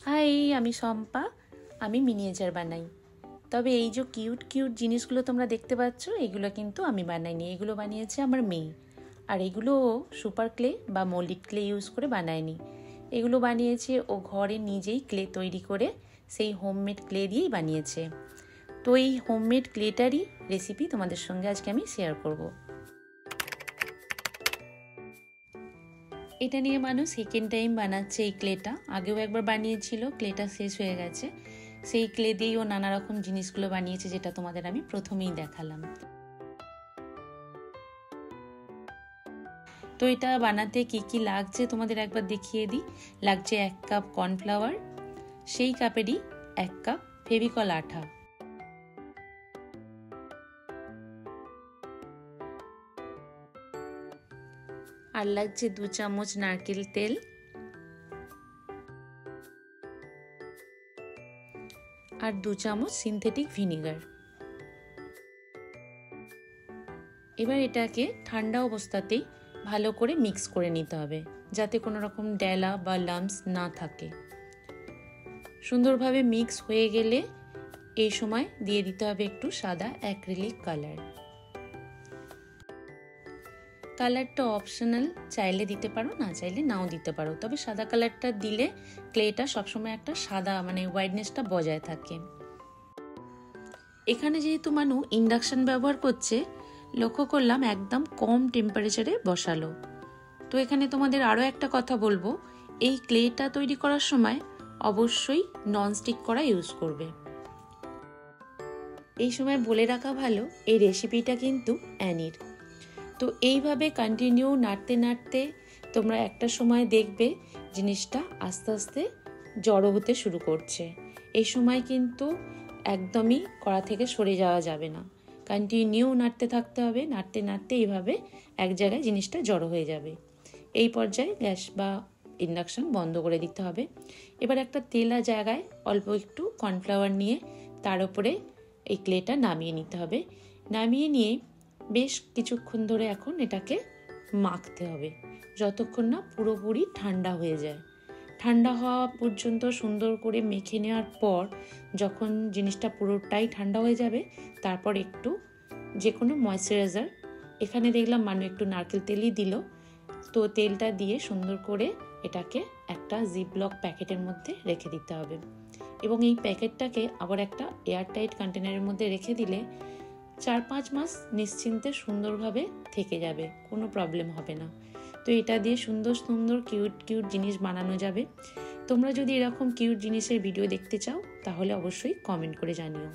High, আমি শম্পা। আমি miniature বানাই। তবে এই যে কিউট কিউট জিনিসগুলো তোমরা দেখতে পাচ্ছ, এগুলো কিন্তু আমি বানাইনি, এগুলো বানিয়েছে আমার মেয়ে। আর এগুলো সুপার ক্লে বা মোল্ডেড ক্লে ইউজ করে বানায়নি, এগুলো বানিয়েছে ও ঘরে নিজেই ক্লে তৈরি করে সেই হোমমেড ক্লে দিয়েই বানিয়েছে। তো এই হোমমেড ক্লেটারই রেসিপি তোমাদের সঙ্গে আজকে আমি শেয়ার করব। এটা নিয়ে মানুষ সেকেন্ড টাইম বানাচ্ছে এই ক্লেটা। আগেও একবার বানিয়েছিল, ক্লেটা শেষ হয়ে গেছে। সেই ক্লে দিয়েই ও নানা রকম জিনিসগুলো বানিয়েছে, যেটা তোমাদের আমি প্রথমেই দেখালাম। তো এটা বানাতে কি কি লাগছে তোমাদের একবার দেখিয়ে দিই। লাগছে 1 কাপ কর্নফ্লাওয়ার, সেই কাপেরই 1 কাপ ফেভিকল আঠা, আর লাগছে 2 চামচ নারকেল তেল, আর 2 চামচ সিনথেটিক ভিনিগার। এবার এটাকে ঠান্ডা অবস্থাতেই ভালো করে মিক্স করে নিতে হবে, যাতে কোনো রকম ডেলা বা লাম্পস না থাকে। সুন্দরভাবে মিক্স হয়ে গেলে এই সময় দিয়ে দিতে হবে একটু সাদা অ্যাক্রিলিক কালার। কালারটা অপশনাল, চাইলে দিতে পারো, না চাইলে নাও দিতে পারো। তবে সাদা কালারটা দিলে ক্লেটা সবসময় একটা সাদা হোয়াইটনেসটা বজায় থাকে। এখানে যেহেতু মানু ইন্ডাকশন ব্যবহার করছে, লক্ষ্য করলাম একদম কম টেম্পারেচারে বসালো। তো এখানে তোমাদের আরও একটা কথা বলবো, এই ক্লেটা তৈরি করার সময় অবশ্যই ননস্টিক কড়াই ইউজ করবে। এই সময় বলে রাখা ভালো, এই রেসিপিটা কিন্তু অ্যানির। তো এইভাবে কন্টিনিউ নাড়তে নাড়তে তোমরা একটা সময় দেখবে জিনিসটা আস্তে আস্তে জড়ো হতে শুরু করছে। এই সময় কিন্তু একদমই কড়া থেকে সরে যাওয়া যাবে না, কন্টিনিউ নাড়তে থাকতে হবে। নাড়তে নাড়তে এইভাবে এক জায়গায় জিনিসটা জড়ো হয়ে যাবে। এই পর্যায়ে গ্যাস বা ইন্ডাকশন বন্ধ করে দিতে হবে। এবার একটা তেলা জায়গায় অল্প একটু কর্নফ্লাওয়ার নিয়ে তার উপরে এই ক্লেটা নামিয়ে নিতে হবে। নামিয়ে নিয়ে বেশ কিছুক্ষণ ধরে এখন এটাকে মাখতে হবে, যতক্ষণ না পুরোপুরি ঠান্ডা হয়ে যায়। ঠান্ডা হওয়া পর্যন্ত সুন্দর করে মেখে নেওয়ার পর যখন জিনিসটা পুরোটাই ঠান্ডা হয়ে যাবে, তারপর একটু যে কোনো ময়েশ্চারাইজার, এখানে দেখলাম মানু একটু নারকেল তেলই দিল, তো তেলটা দিয়ে সুন্দর করে এটাকে একটা জিপলক প্যাকেটের মধ্যে রেখে দিতে হবে। এবং এই প্যাকেটটাকে আবার একটা এয়ারটাইট কন্টেনারের মধ্যে রেখে দিলে 4-5 মাস নিশ্চিন্তে সুন্দরভাবে থেকে যাবে, কোনো প্রবলেম হবে না। তো এটা দিয়ে সুন্দর সুন্দর কিউট কিউট জিনিস বানানো যাবে। তোমরা যদি এরকম কিউট জিনিসের ভিডিও দেখতে চাও তাহলে অবশ্যই কমেন্ট করে জানিও।